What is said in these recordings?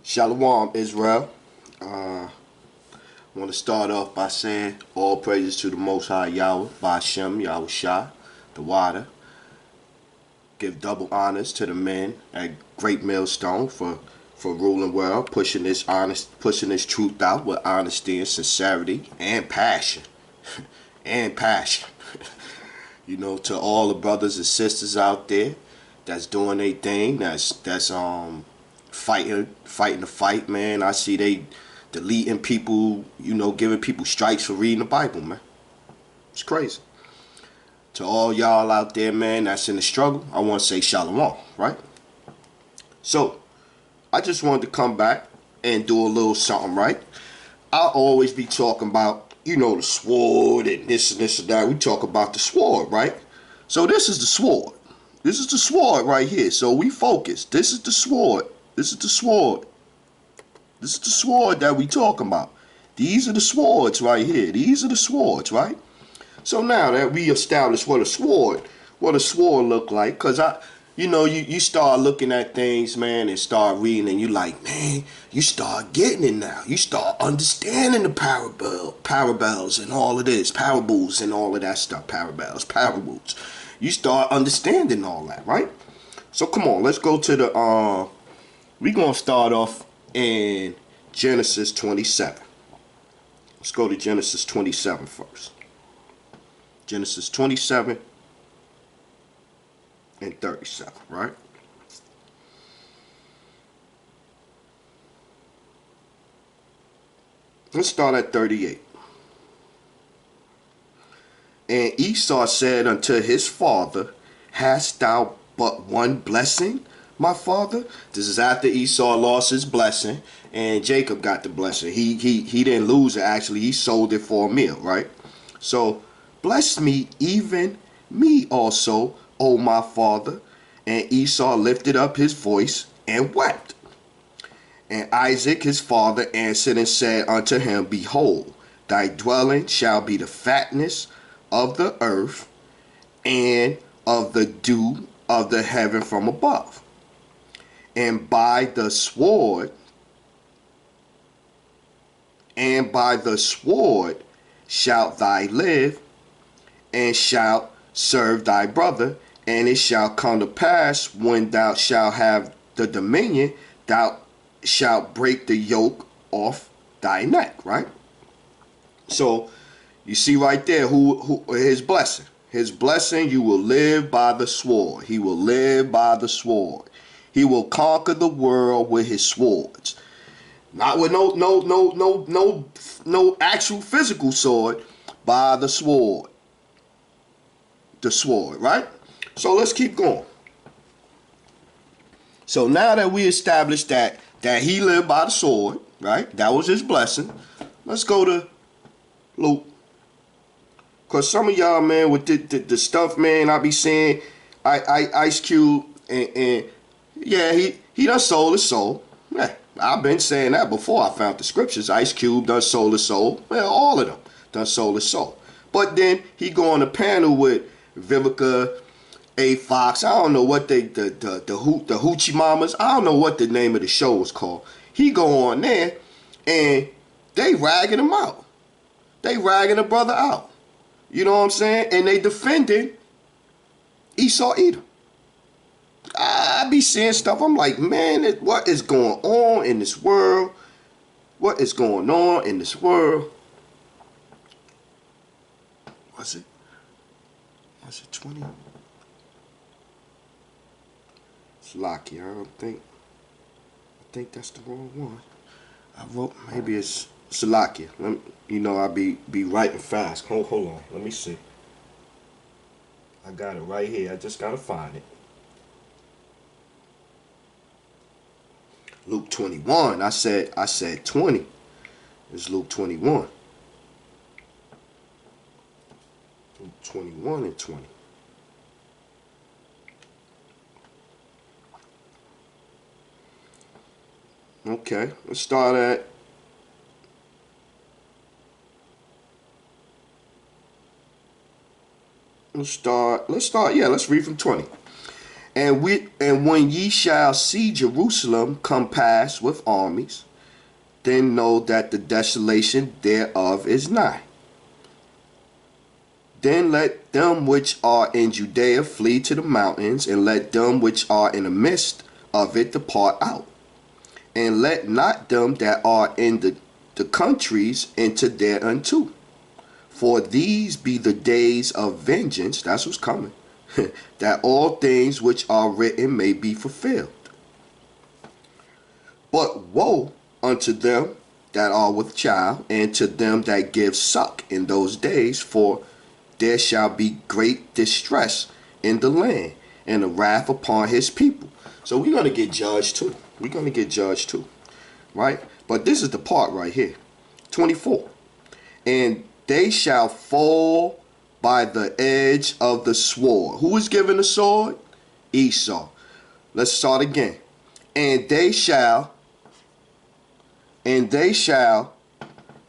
Shalom, Israel. I want to start off by saying all praises to the Most High Yahweh, Bashem, Yahweh Shah, the Water. Give double honors to the men at Great Millstone for ruling well, pushing this truth out with honesty and sincerity and passion, and passion. To all the brothers and sisters out there that's doing their thing, that's fighting the fight, man. I see they deleting people, giving people strikes for reading the Bible, man. It's crazy. To all y'all out there, man, that's in the struggle, I want to say shalom, right? So, I just wanted to come back and do a little something, right? I'll always be talking about, the sword and this and that. We talk about the sword, right? So this is the sword. This is the sword right here. So we focus. This is the sword. This is the sword. This is the sword that we talking about. These are the swords right here. These are the swords, right? So now that we established what a sword look like, because you start looking at things, man, and start reading, and you like, man, you start getting it now. You start understanding the parables and all of this, parables and all of that stuff, parables. You start understanding all that, right? So come on, let's go to the we're gonna start off in Genesis 27. Let's go to Genesis 27 first. Genesis 27 and 37, right? Let's start at 38. And Esau said unto his father, hast thou but one blessing, my father? This is after Esau lost his blessing and Jacob got the blessing. He didn't lose it, actually. He sold it for a meal, right? So, bless me, even me also, O my father. And Esau lifted up his voice and wept. And Isaac his father answered and said unto him, behold, thy dwelling shall be the fatness of the earth and of the dew of the heaven from above. And by the sword shalt thou live, and shalt serve thy brother. And it shall come to pass, when thou shalt have the dominion, thou shalt break the yoke off thy neck, right? So you see right there who his blessing. His blessing, you will live by the sword. He will live by the sword. He will conquer the world with his swords. Not with no actual physical sword, by the sword. The sword, right? So let's keep going. So now that we established that he lived by the sword, right? That was his blessing. Let's go to Luke. Because some of y'all, man, with the stuff, man, I be saying, Ice Cube, and yeah, he done sold his soul. Yeah, I've been saying that before I found the scriptures. Ice Cube done sold his soul. Well, all of them done sold his soul. But then he go on a panel with Vivica A. Fox. I don't know what the Hoochie Mamas. I don't know what the name of the show was called. He go on there and they ragging him out. They ragging the brother out. You know what I'm saying? And they defending Esau Edom. I be seeing stuff. I'm like, man, what is going on in this world? What is going on in this world? Was it 20? It's Locky. I think that's the wrong one. I wrote, maybe it's Salakia. I be writing fast. Hold on. Let me see. I got it right here. I just gotta find it. Luke 21. I said 20. It's Luke 21. Luke 21 and 20. Okay, let's start at let's read from 20. And when ye shall see Jerusalem compassed with armies, then know that the desolation thereof is nigh. Then let them which are in Judea flee to the mountains, and let them which are in the midst of it depart out. And let not them that are in the countries enter thereunto. For these be the days of vengeance, that's what's coming, that all things which are written may be fulfilled. But woe unto them that are with child, and to them that give suck in those days, for there shall be great distress in the land, and a wrath upon his people. So we're going to get judged too. We're going to get judged too. Right? But this is the part right here. 24. And they shall fall by the edge of the sword. Who is given the sword? Esau. Let's start again. And they shall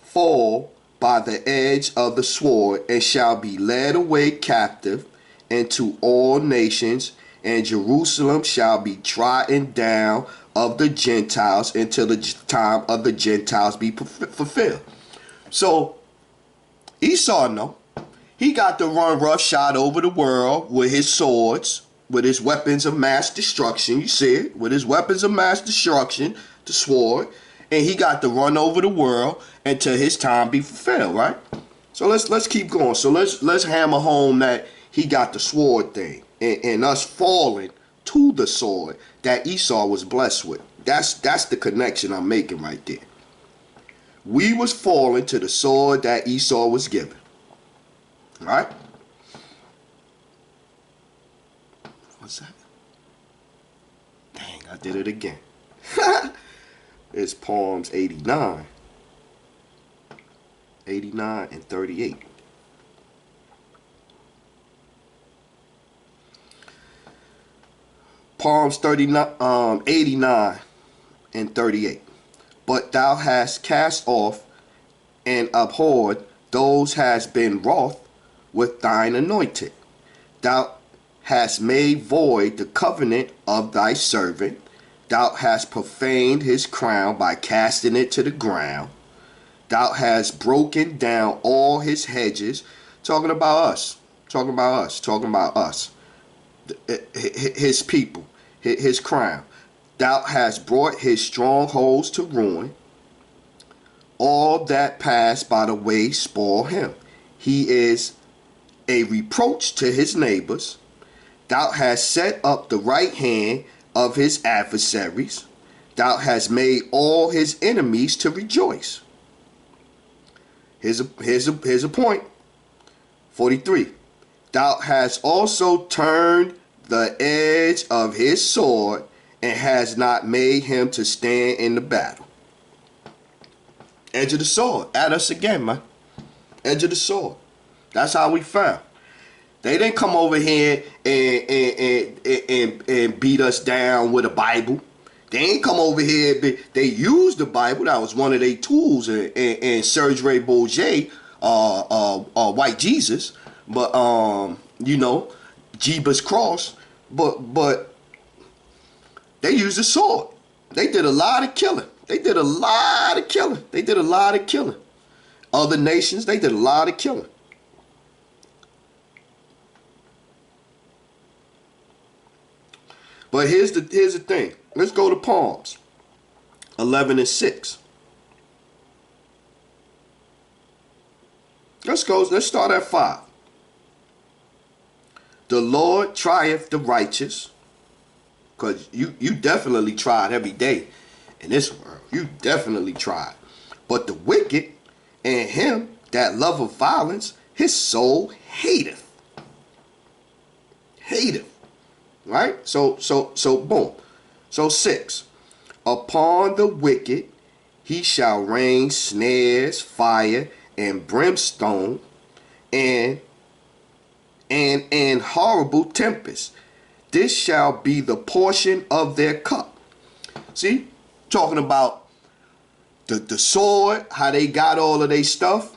fall by the edge of the sword, and shall be led away captive into all nations, and Jerusalem shall be trodden down of the Gentiles until the time of the Gentiles be fulfilled. So Esau, no, he got to run roughshod over the world with his swords, with his weapons of mass destruction. You see it, with his weapons of mass destruction, the sword. And he got to run over the world until his time be fulfilled, right? So let's keep going. So let's hammer home that he got the sword thing, and us falling to the sword that Esau was blessed with. That's the connection I'm making right there. We was falling to the sword that Esau was given, right? What's that? Dang, I did it again. It's Psalms 89 and 38. Psalms 89 and 38. But thou hast cast off and abhorred those hast been wroth with thine anointed. Thou hast made void the covenant of thy servant. Thou hast profaned his crown by casting it to the ground. Thou hast broken down all his hedges. Talking about us. Talking about us. Talking about us. His people. His crown. Thou hast brought his strongholds to ruin. All that pass by the way spoil him. He is a reproach to his neighbors. Thou hast set up the right hand of his adversaries. Thou hast made all his enemies to rejoice. Here's a point. 43. Thou hast also turned the edge of his sword, and has not made him to stand in the battle. Edge of the sword. At us again, man. Edge of the sword. That's how we found. They didn't come over here and beat us down with a Bible. They ain't come over here. They used the Bible. That was one of their tools. And Serge Ray Bourget, White Jesus, but you know, Jeebus Cross. But they used a sword. They did a lot of killing. They did a lot of killing. They did a lot of killing. Other nations, they did a lot of killing. But here's the thing. Let's go to Psalms 11 and 6. Let's start at 5. The Lord trieth the righteous. Because you definitely tried every day in this world. You definitely tried. But the wicked and him that loveth violence, his soul hateth. Hateth. Right? So boom. So 6. Upon the wicked he shall rain snares, fire, and brimstone, and horrible tempest. This shall be the portion of their cup. See? Talking about the sword, how they got all of their stuff,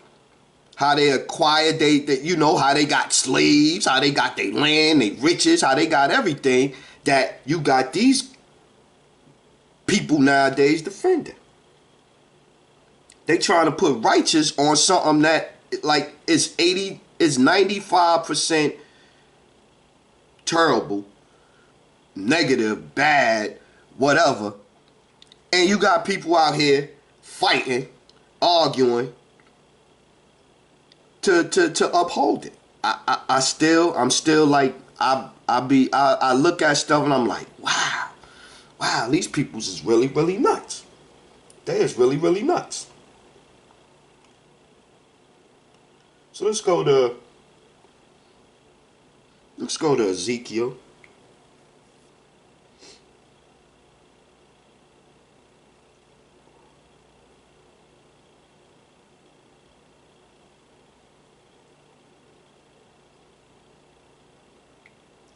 how they acquired you know, how they got slaves, how they got their land, their riches, how they got everything. that you got these people nowadays defending. They trying to put righteous on something that like is 95% terrible, negative, bad, whatever. And you got people out here fighting, arguing to uphold it. I'm still like I look at stuff and I'm like, wow, these peoples is really, really nuts. They is really, really nuts. So let's go to Ezekiel.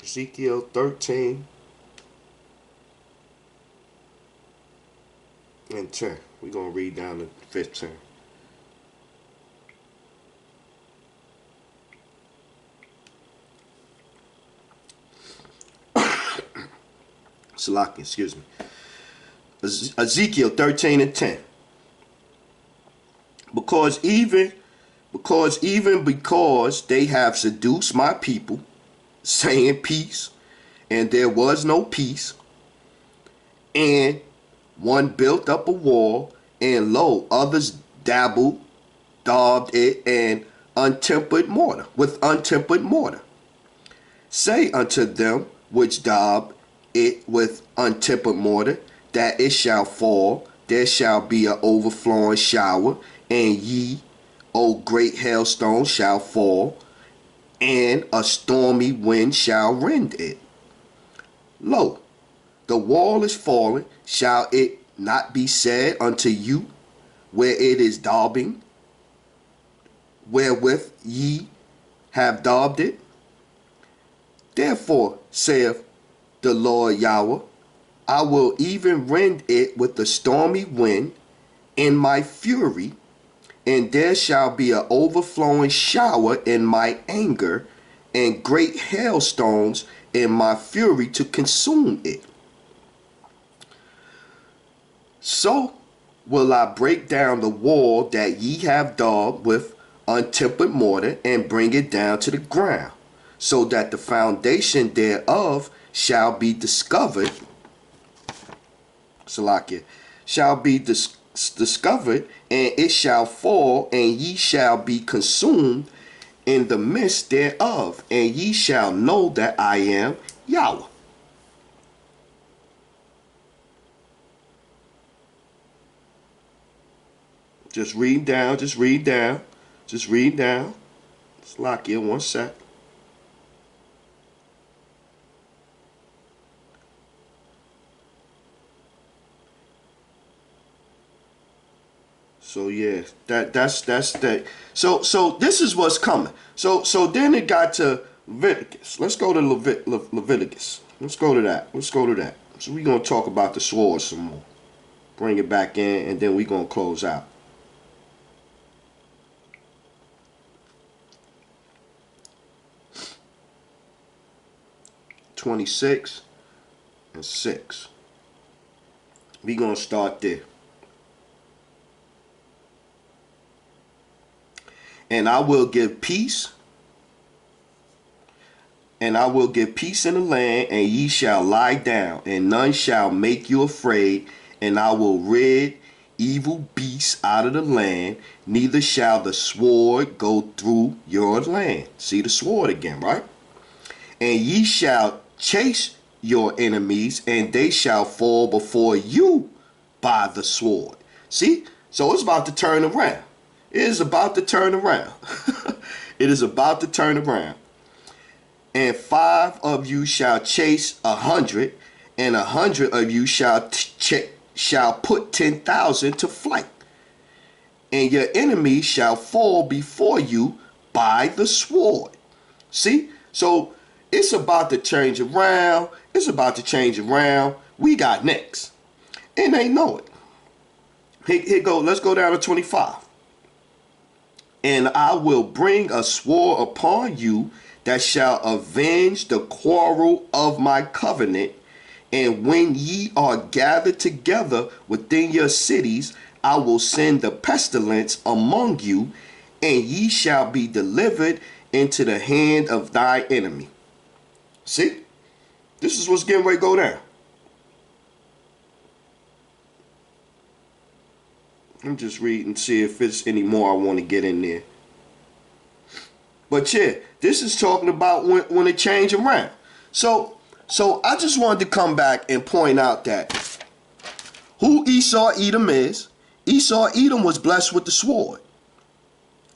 Ezekiel 13 and 10. We're going to read down to 15. Salaki, excuse me. Ezekiel 13 and 10. Because they have seduced my people, saying peace, and there was no peace, and one built up a wall, and lo, others daubed it and untempered mortar with untempered mortar. Say unto them which daub it with untempered mortar, that it shall fall, there shall be an overflowing shower, and ye, O great hailstone, shall fall, and a stormy wind shall rend it. Lo, the wall is fallen, shall it not be said unto you, where it is daubing, wherewith ye have daubed it? Therefore, saith the Lord Yahweh, I will even rend it with the stormy wind in my fury, and there shall be an overflowing shower in my anger, and great hailstones in my fury to consume it. So will I break down the wall that ye have daubed with untempered mortar, and bring it down to the ground, so that the foundation thereof shall be discovered. Salakia, shall be discovered, and it shall fall, and ye shall be consumed in the midst thereof, and ye shall know that I am Yahweh. Just read down. Salakia, one sec. So yeah, that's that. So this is what's coming. So then it got to Leviticus. Let's go to Leviticus. Let's go to that. So we're gonna talk about the sword some more. Bring it back in, and then we're gonna close out. (26) and 6. We're gonna start there. And I will give peace, in the land, and ye shall lie down, and none shall make you afraid, and I will rid evil beasts out of the land, neither shall the sword go through your land. See the sword again, right? And ye shall chase your enemies, and they shall fall before you by the sword. See? So it's about to turn around. It is about to turn around. It is about to turn around. And 5 of you shall chase 100, and 100 of you shall put 10,000 to flight. And your enemy shall fall before you by the sword. See? So it's about to change around. We got next. And they know it. Here go. Let's go down to 25. And I will bring a sword upon you that shall avenge the quarrel of my covenant And when ye are gathered together within your cities, I will send the pestilence among you, and ye shall be delivered into the hand of thy enemy. See? This is what's getting ready to go down. I'm just reading, see if there's any more I want to get in there. But yeah, this is talking about when it changed around. So I just wanted to come back and point out that who Esau Edom is. Esau Edom was blessed with the sword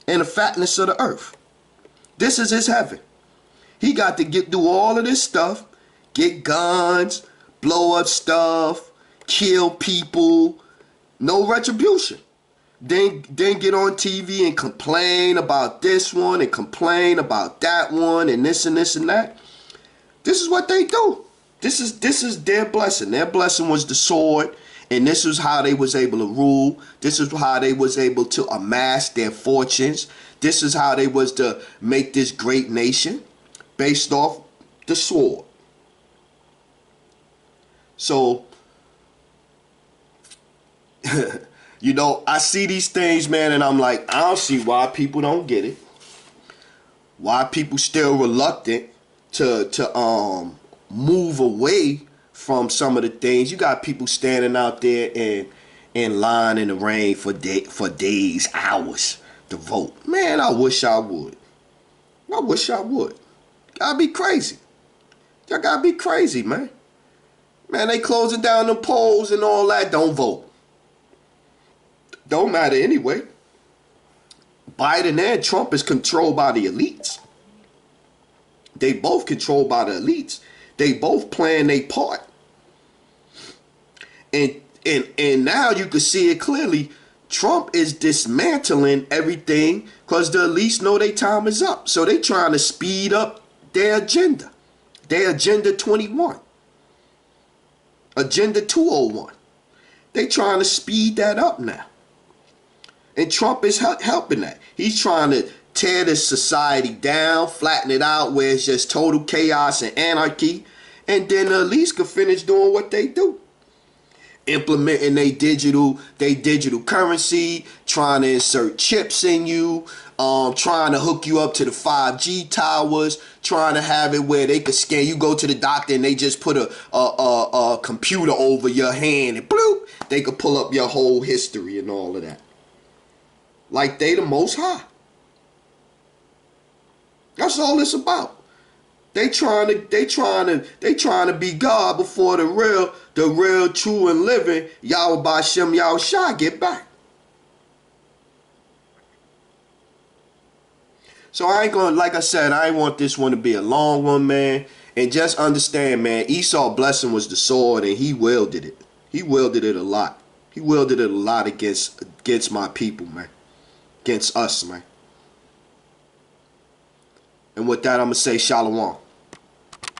and the fatness of the earth. This is his heaven. He got to do all of this stuff, get guns, blow up stuff, kill people, no retribution. Then get on TV and complain about this one and complain about that one and this and this and that. This is what they do. This is their blessing. Their blessing was the sword, and this is how they was able to rule. This is how they was able to amass their fortunes. This is how they was to make this great nation based off the sword. So you know, I see these things, man, and I'm like, I don't see why people don't get it. Why people still reluctant to move away from some of the things. You got people standing out there in line in the rain for days, hours to vote. Man, I wish I would. I wish I would. Gotta be crazy. Y'all gotta be crazy, man. Man, they closing down the polls and all that. Don't vote. Don't matter anyway. Biden and Trump is controlled by the elites. They both controlled by the elites. They both playing their part. And now you can see it clearly. Trump is dismantling everything because the elites know their time is up. So they trying to speed up their agenda. Their Agenda 21. Agenda 201. They trying to speed that up now. And Trump is helping that. He's trying to tear this society down, flatten it out where it's just total chaos and anarchy. And then the elites can finish doing what they do. Implementing their digital currency, trying to insert chips in you, trying to hook you up to the 5G towers, trying to have it where they could scan. You go to the doctor and they just put a computer over your hand and bloop, they could pull up your whole history and all of that. Like they the most high. That's all it's about. They trying to be God before the real, true and living Yahweh B'Shem Yahushua get back. So I ain't gonna, like I said, I ain't want this one to be a long one, man. And just understand, man, Esau's blessing was the sword, and he wielded it. He wielded it a lot. He wielded it a lot against my people, man. Against us, man. And with that, I'm going to say shalom.